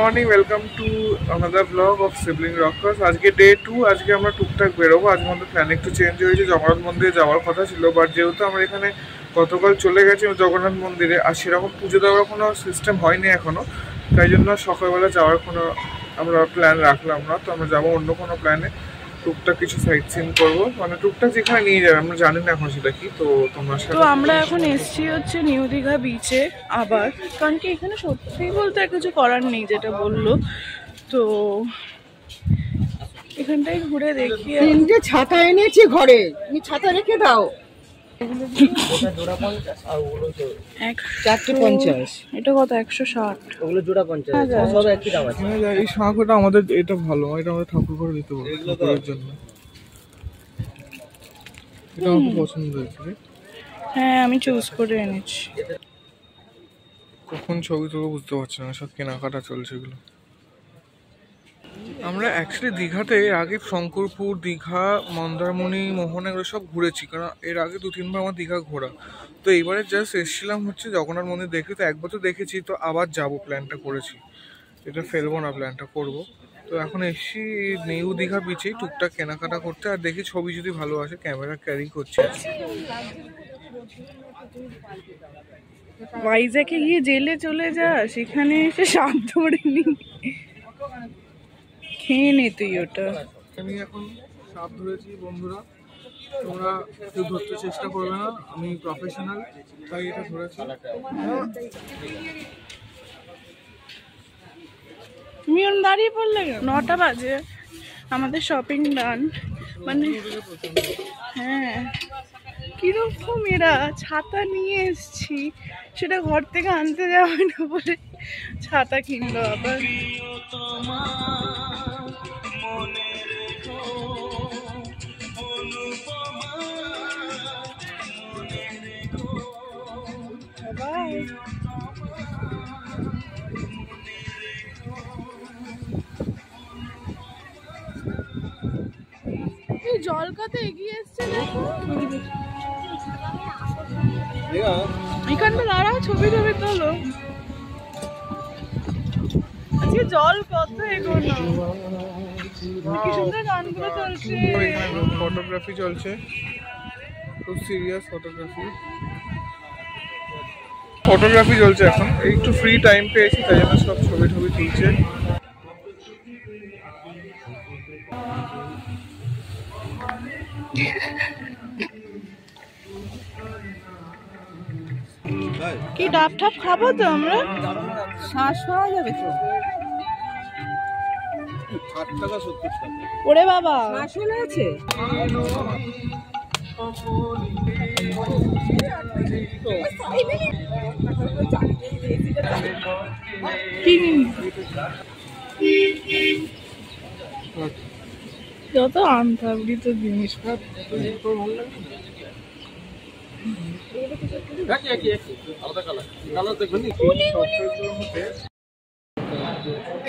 Morning, welcome to another blog of sibling Rockerz. আজকে day 2। আজকে আমরা টুকটাক বেরোবো। আজ আমাদের প্ল্যান একটু চেঞ্জ হয়েছে। জগন্নাথ মন্দিরে যাওয়ার কথা ছিল, বাট যেহেতু আমরা এখানে গতকাল চলে গেছি জগন্নাথ মন্দিরে, আর সেরকম পুজো দেওয়ার কোনো সিস্টেম হয়নি এখনও, তাই জন্য সকালবেলা যাওয়ার কোনো আমরা প্ল্যান রাখলাম না। তো আমরা যাবো অন্য কোনো প্ল্যানে, টুকটাক কিছু সাইট সিন করবো, মানে টুকটাক যেখানে নিয়ে যাবে আমরা জানি না এখন সেটা কি। তো তোমরা তো আমরা এখন এসছি হচ্ছে নিউ দীঘা বিচে আবার, কারণ কি এখানে সত্যি বলতে আর কিছু করার নেই যেটা বললো। তো এখানটাই ঘুরে দেখি। তিনটে ছাতা এনেছি ঘরে, তুমি ছাতা রেখে দাও। 450, এটা কত? 160। ওগুলো জোড়া 50, সব একই দাম আছে। এই শাঁখটা আমাদের এটা ভালো, এটা আমাদের ঠাকুর করে দিতে পারবো ঠাকুরের জন্য। এটা আমার খুব পছন্দ হয়েছে। হ্যাঁ, আমি চুজ করে এনেছি। কখন ছবি তুলবো বুঝতে পারছি না, সব কেনাকাটা চলছে এগুলো। আমরা অ্যাকচুয়ালি দীঘাতে এর আগে শঙ্করপুর, দীঘা, মন্দারমণি, মোহনা এগুলো সব ঘুরেছি, কারণ এর আগে 2-3 বার আমার দীঘা ঘোরা। তো এইবারে জাস্ট এসেছিলাম হচ্ছে জগন্নাথ মন্দির দেখে। তো একবার তো দেখেছি, তো আবার যাবো প্ল্যানটা করেছি, এটা ফেলবো না, প্ল্যানটা করবো। তো এখন এসছি নিউ দীঘা বিচেই টুকটাক কেনাকাটা করতে, আর দেখি ছবি যদি ভালো আসে ক্যামেরা ক্যারি করছি। ভাইজ্যাকে গিয়ে জেলে চলে যা, সেখানে এসে সাপ ধরে নি, খেয়ে নে তুই ওটা। আমি এখন সাপ ধরেছি বন্ধুরা, তোমরা কেউ ধরতে চেষ্টা করবে না, আমি প্রফেশনাল তাই এটা ধরেছি। তুমি ওর দাঁড়িয়ে পড়লে 9টা বাজে, আমাদের শপিং ডান। মানে হ্যাঁ, কিরকম এরা ছাতা নিয়ে এসছি, সেটা ঘর থেকে আনতে যাবে না বলে ছাতা কিনলো আবার। জল কত এগিয়ে এসছে দেখো, এখানটা দাঁড়াও, ছবি টবি তোলো। আজকে জল কত এগোনো, কি সুন্দর গানগুলো চলছে। ফটোগ্রাফি চলছে, খুব সিরিয়াস ফটোগ্রাফি চলছে এখন। একটু ফ্রি টাইম পেয়েছি তাই জন্য সব ছবি টবি তুলছে। কি ডাব ঠাপ খাবো তো আমরা? শ্বাস পাওয়া যাবে তো? ওরে বাবা, শ্বাস হলে আছে। যত আনতাবড়িত জিনিস।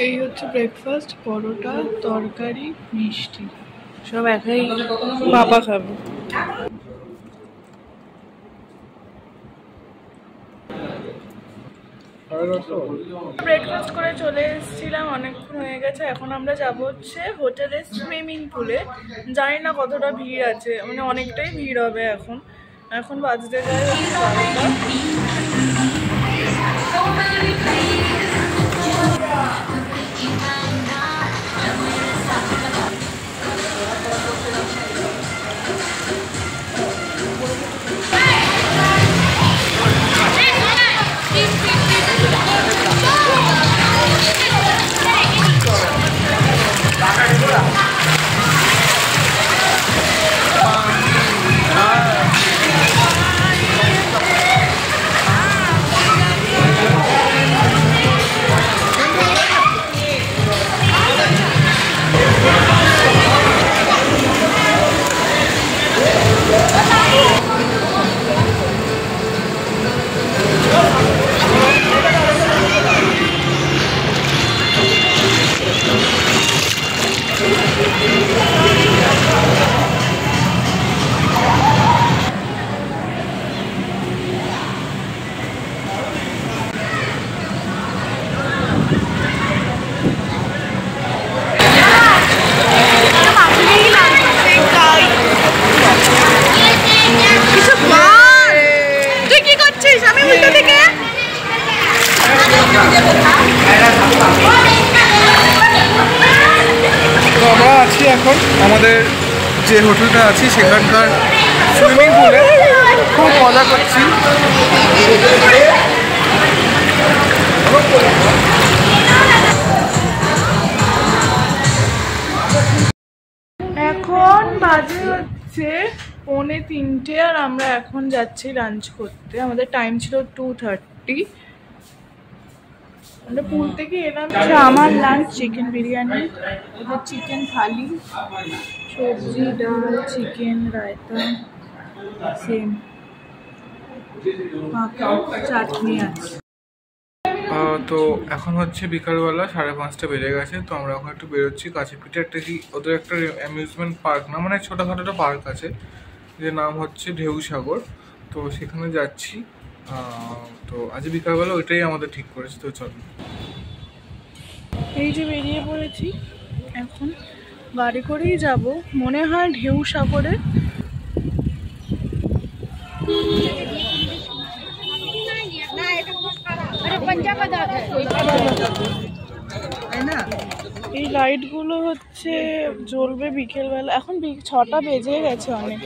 এই হচ্ছে ব্রেকফাস্ট, পরোটা, তরকারি, মিষ্টি, সব একাই বাবা খাবে। ব্রেকফাস্ট করে চলে এসেছিলাম, অনেকক্ষণ হয়ে গেছে। এখন আমরা যাব হচ্ছে হোটেলের সুইমিং পুলে। জানি না কতটা ভিড় আছে, মানে অনেকটাই ভিড় হবে এখন। এখন বাজতে যায় 12টা। যে হোটেলটা আছি সেখানকার সুইমিং পুলে খুব মজা করছি। এখন বাজে হচ্ছে 2:45 আর আমরা এখন যাচ্ছি লাঞ্চ করতে। আমাদের টাইম ছিল 2:30। আমরা পুল থেকে এলাম। আমার লাঞ্চ চিকেন বিরিয়ানি, ওদের চিকেন থালি, সবজি, ডাল, চিকেন, রায়তা, সেম চাটনি আছে। তো এখন হচ্ছে বিকালবেলা 5:30 বেজে গেছে। তো আমরা এখন একটু বেরোচ্ছি কাছে পিঠে একটা ওদের একটা অ্যামিউজমেন্ট পার্ক না, মানে ছোটোখাটো একটা পার্ক আছে যে নাম হচ্ছে ঢেউ সাগর। তো সেখানে যাচ্ছি। তো আজ বিকালবেলা ওইটাই আমাদের ঠিক করেছি। তো চলো, এই যে বেরিয়ে পড়েছি, এখন গাড়ি করেই যাব মনে হয় ঢেউ সাগরে। এই লাইট গুলো হচ্ছে জ্বলবে বিকেলবেলা। এখন 6টা বেজে গেছে অনেক।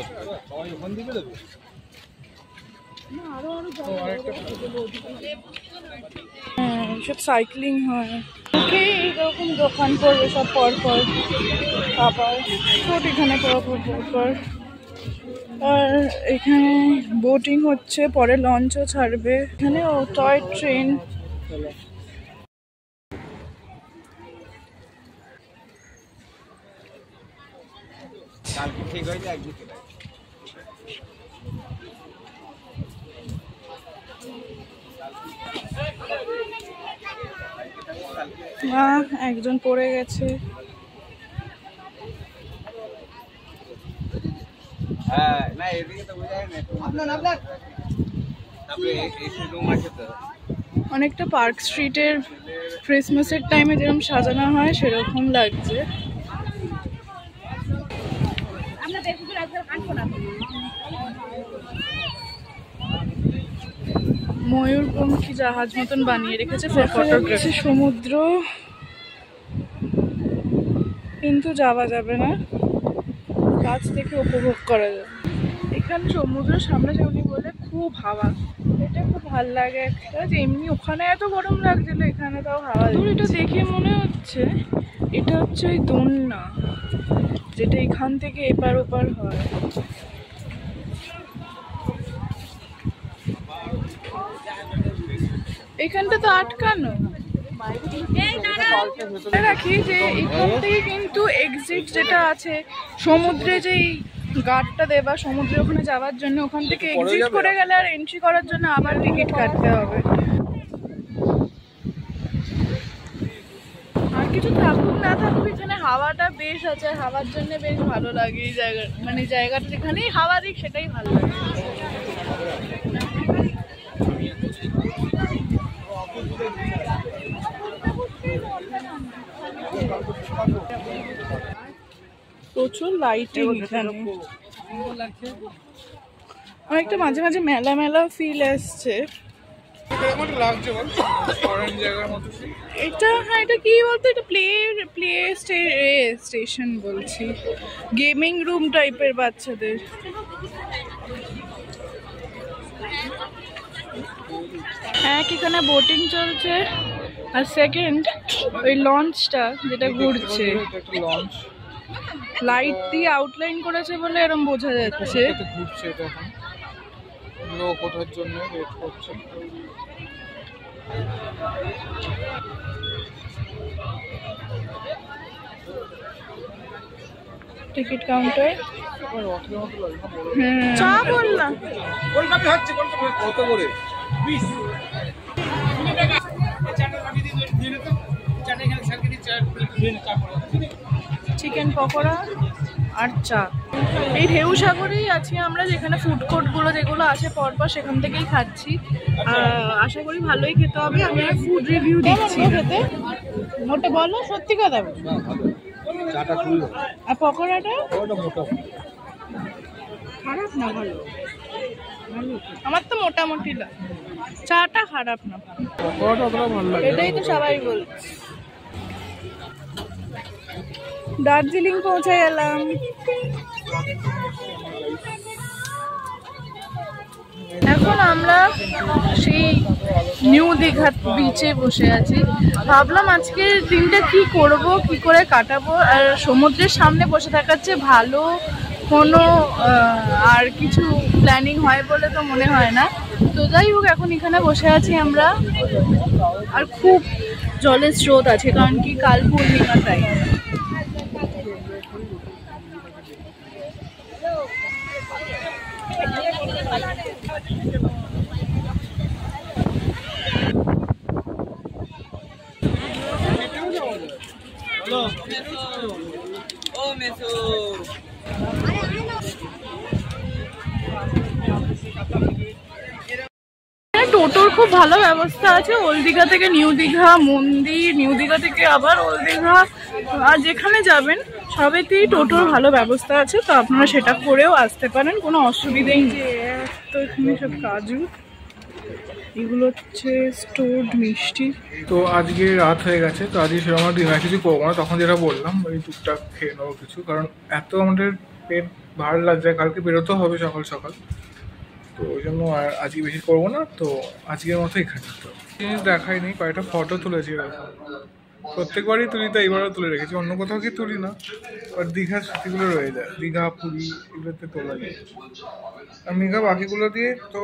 হ্যাঁ, সব সাইক্লিং হয়। এইরকম দোকান পড়বে সব পর পর, আবার এখানে পর। আর এখানে বোটিং হচ্ছে, পরে লঞ্চও ছাড়বে। এখানে টয় ট্রেন। একজন পড়ে গেছে। অনেকটা পার্ক স্ট্রিটের ক্রিসমাসের টাইমে যেরকম সাজানো হয় সেরকম লাগছে। ময়ূরপঙ্খী জাহাজ মতন বানিয়ে রেখেছে ফটোগ্রাফি। সমুদ্র কিন্তু যাওয়া যাবে না, কাছ থেকে উপভোগ করা যাবে। এখানে সমুদ্রের সামনাসামনি বলে খুব হাওয়া, এটা খুব ভালো লাগে একটা। যে এমনি ওখানে এত গরম লাগছিল, এখানে তাও হাওয়া। এটা দেখে মনে হচ্ছে এটা হচ্ছে ওই দোলনা যেটা এখান থেকে এপার ওপার হয়। এখানটা তো আটকানো। রাখি যে এখান থেকে কিন্তু এক্সিট যেটা আছে সমুদ্রে, যেই গার্ডটা দেবা সমুদ্রে ওখানে যাওয়ার জন্য, ওখান থেকে এক্সিট করে গেলে আর এন্ট্রি করার জন্য আবার টিকিট কাটতে হবে। আর কিছু থাকুক না থাকুক, এখানে হাওয়াটা বেশ আছে, হাওয়ার জন্য বেশ ভালো লাগে এই জায়গা, মানে জায়গাটা যেখানেই হাওয়া দিক সেটাই ভালো লাগে। প্রচুর লাইটিং এখানে, অনেকটা মাঝে মাঝে মেলা মেলা ফিল আসছে। এটা হ্যাঁ, এটা কি বলতো, এটা প্লে স্টেশন বলছি, গেমিং রুম টাইপের বাচ্চাদের। এক এখানে বোটিং চলছে, আর সেকেন্ড ওই লঞ্চটা যেটা ঘুরছে, লাইট দিয়ে আউটলাইন করেছে বলে এরকম বোঝা যাচ্ছে। ঘুরছে এটা, এখন লোক ওঠার জন্য ওয়েট করছে। Ticket counter. চা বললাম কত করে? চিকেন পকোড়া আর চা। এই ঢেউ সাগরেই আছি আমরা, যেখানে ফুড কোর্টগুলো যেগুলো আছে পরপর সেখান থেকেই খাচ্ছি। আশা করি ভালোই খেতে হবে। আমি আর ফুড রিভিউ দিচ্ছি খেতে। মোটা বলো, সত্যি কথা বলো। আর পকোড়াটা খারাপ না, ভালো। আমার তো মোটামুটি লাগে, চাটা খারাপ না, এটাই তো সবাই বলছে। দার্জিলিং পৌঁছে গেলাম। এখন আমরা সেই নিউ দীঘা বিচে বসে আছি। ভাবলাম আজকের দিনটা কি করব, কি করে কাটাবো। আর সমুদ্রের সামনে বসে থাকার চেয়ে ভালো কোনো আর কিছু প্ল্যানিং হয় বলে তো মনে হয় না। তো যাই হোক, এখন এখানে বসে আছি আমরা। আর খুব জলের স্রোত আছে, কারণ কি কাল পূর্ণিমা, তাই। টোটোর খুব ভালো ব্যবস্থা আছে। ওল্ড দীঘা থেকে নিউ দীঘা মন্দির, নিউ দীঘা থেকে আবার ওল্ড দীঘা, আর যেখানে যাবেন সবেতেই টোটোর ভালো ব্যবস্থা আছে। তো আপনারা সেটা করেও আসতে পারেন, কোনো অসুবিধেই নেই। তো এখানে সব কাজু, এগুলো হচ্ছে স্টোরড মিষ্টি। তো আজকে রাত হয়ে গেছে, তো আজকে সেরকম আমরা ডিনার কিছু করবো না। তখন যেটা বললাম ওই টুকটাক খেয়ে নেবো কিছু, কারণ এত আমাদের পেট ভালো লাগছে। কালকে বেরোতে হবে সকাল সকাল, তো ওই জন্য আর আজকে বেশি করবো না। তো আজকের মতো এখানে তো জিনিস দেখাই নেই, কয়েকটা ফটো তুলেছি এরকম। প্রত্যেকবারই তুলি, তো এইবারও তুলে রেখেছি। অন্য কোথাও কি তুলি না, আর দীঘার স্মৃতিগুলো রয়ে যায়, দীঘা পুরী এগুলোতে তোলা যায়। আর মেঘা বাকিগুলো দিয়ে তো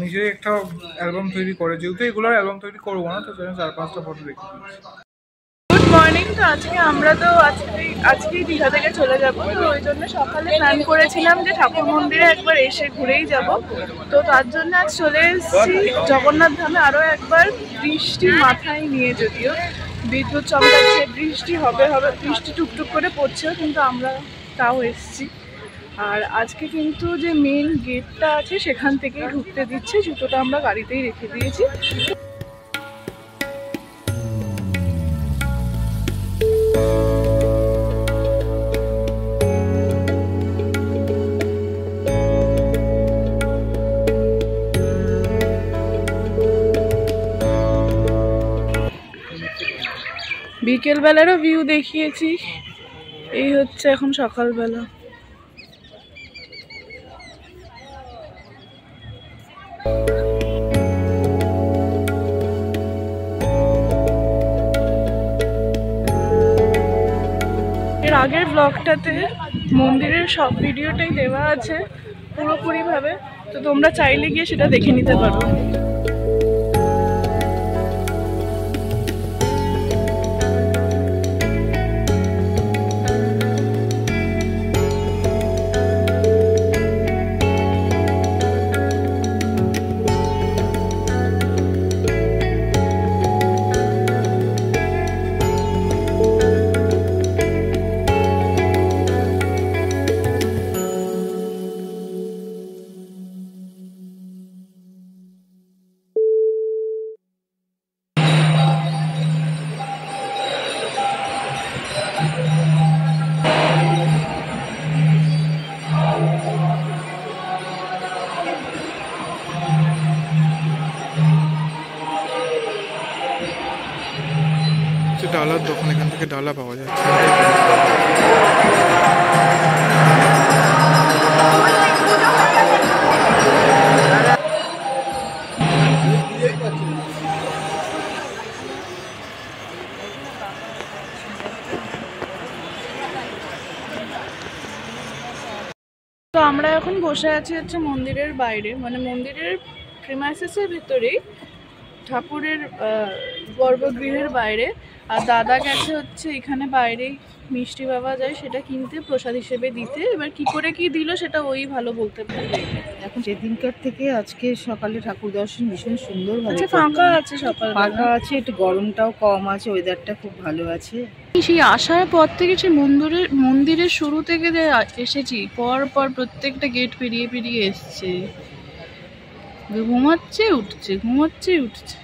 নিজে একটা অ্যালবাম তৈরি করে, যেহেতু এগুলো অ্যালবাম তৈরি করবো না, তো 4-5টা ফটো রেখে দিয়েছি। Good morning. তো আমরা তো আজকেই দীঘা থেকে চলে যাব। তো ওই জন্য সকালে প্ল্যান করেছিলাম যে ঠাকুর মন্দিরে একবার এসে ঘুরেই যাব। তো তার জন্য আজ চলে এসেছি জগন্নাথ ধামে আরও একবার। বৃষ্টি মাথায় নিয়ে, যদিও বিদ্যুৎ চমকাচ্ছে, বৃষ্টি হবে, বৃষ্টি টুকটুক করে পড়ছেও, কিন্তু আমরা তাও এসেছি। আর আজকে কিন্তু যে মেন গেটটা আছে সেখান থেকেই ঢুকতে দিচ্ছে। জুতোটা আমরা গাড়িতেই রেখে দিয়েছি। বিকেলবেলারও ভিউ দেখিয়েছি, এই হচ্ছে এখন সকালবেলা। এর আগের ব্লগটাতে মন্দিরের সব ভিডিওটাই দেওয়া আছে পুরোপুরিভাবে, তো তোমরা চাইলে গিয়ে সেটা দেখে নিতে পারো। ডালার দোকান, এখান থেকে ডালা পাওয়া যাচ্ছে। তো আমরা এখন বসে আছি হচ্ছে মন্দিরের বাইরে, মানে মন্দিরের প্রিমাইসেসের ভিতরেই, ঠাকুরের গর্ভগৃহের বাইরে। আর দাদা গেছে হচ্ছে এখানে বাইরেই মিষ্টি পাওয়া যায় সেটা কিনতে, প্রসাদ হিসেবে দিতে। এবার কি করে কি দিল সেটা ওই ভালো বলতে পারবে। এখন সেদিনকার থেকে আজকে সকালে ঠাকুর দর্শন ভীষণ সুন্দর আচ্ছা, ফাঁকা আছে, সকাল ফাঁকা আছে, একটু গরমটাও কম আছে, ওয়েদারটা খুব ভালো আছে। সেই আসার পর থেকে সেই মন্দিরের শুরু থেকে যে এসেছি, পর প্রত্যেকটা গেট পেরিয়ে পেরিয়ে এসছে। ঘুমাচ্ছে উঠছে, ঘুমাচ্ছে উঠছে,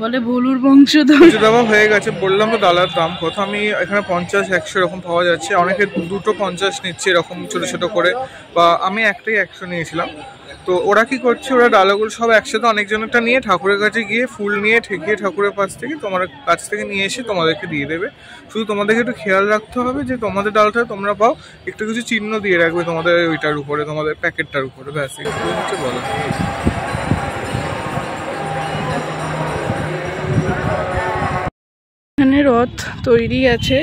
বলে ভুলুর বংশধর। দেওয়া হয়ে গেছে। বললাম তো ডালার দাম কত, আমি এখানে 50-100 এরকম পাওয়া যাচ্ছে। অনেকে 2টো 50 নিচ্ছে এরকম ছোট ছোট করে, বা আমি একটাই 100 নিয়েছিলাম। তো ওরা কি করছে, ওরা ডালাগুলো সব একসাথে অনেকজনেরটা নিয়ে ঠাকুরের কাছে গিয়ে ফুল নিয়ে ঠেকিয়ে ঠাকুরের পাশ থেকে তোমার কাছ থেকে নিয়ে এসে তোমাদেরকে দিয়ে দেবে। শুধু তোমাদেরকে একটু খেয়াল রাখতে হবে যে তোমাদের ডালটা তোমরা পাও, একটু কিছু চিহ্ন দিয়ে রাখবে তোমাদের ওইটার উপরে, তোমাদের প্যাকেটটার উপরে, ব্যাস একটু হচ্ছে বলো। এখানে রথ তৈরি আছে,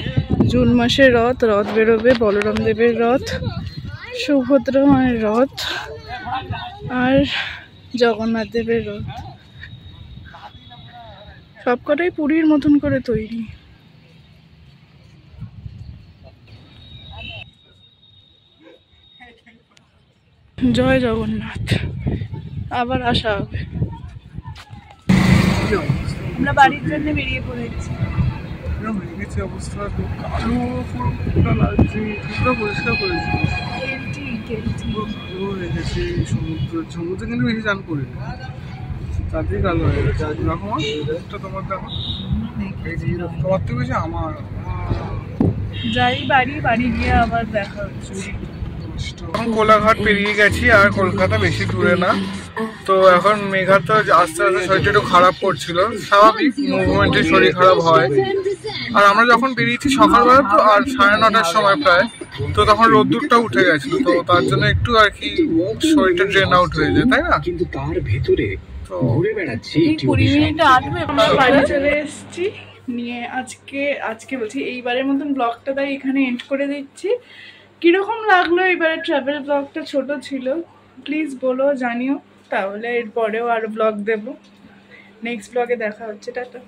জুন মাসের রথ বেরোবে, বলরাম দেবের রথ, সুভদ্রা মায়ের রথ আর জগন্নাথ দেবের রথ, সবকটাই পুরীর মতন করে তৈরি। জয় জগন্নাথ, আবার আসা হবে। আমরা বাড়ির জন্য বেরিয়ে পড়েছি। অবস্থা খুব কালো পুরো লাগছে, পুরো পরিষ্কার করেছি, ভালো রেখেছি। সমুদ্রে কিন্তু বেশি চান করি না, তাতেই কালো হয়ে গেছে। দেখো তোমার, দেখো তোমার তো বেশি আমার। যাই বাড়ি গিয়ে আবার দেখা হচ্ছে। এখন কোলাঘাট পেরিয়ে গেছি, আর কলকাতা বেশি দূরে না। তো এখন মেঘা তো আস্তে আস্তে শরীরটা একটু খারাপ করছিল, স্বাভাবিক, মুভমেন্টে শরীর খারাপ হয়। আর আমরা যখন বেরিয়েছি সকালবেলা তো, আর 9:30টার সময় প্রায়, তো তখন রোদ্দুরটা উঠে গেছিল, তো তার জন্য একটু আর কি শরীরটা ড্রেন আউট হয়ে যায়, তাই না? কিন্তু তার ভেতরে ঘুরে বেড়াচ্ছে 20 মিনিট আসবে। আমরা বাড়ি চলে এসেছি নিয়ে, আজকে বলছি এইবারের মতন ব্লগটা তাই এখানে এন্ড করে দিচ্ছি। কিরকম লাগলো এবারে ট্রাভেল ব্লগটা? ছোট ছিল, প্লিজ বলো, জানিও, তাহলে এরপরেও আরো ব্লগ দেবো। নেক্সট ব্লগে দেখা হচ্ছে, টাটা।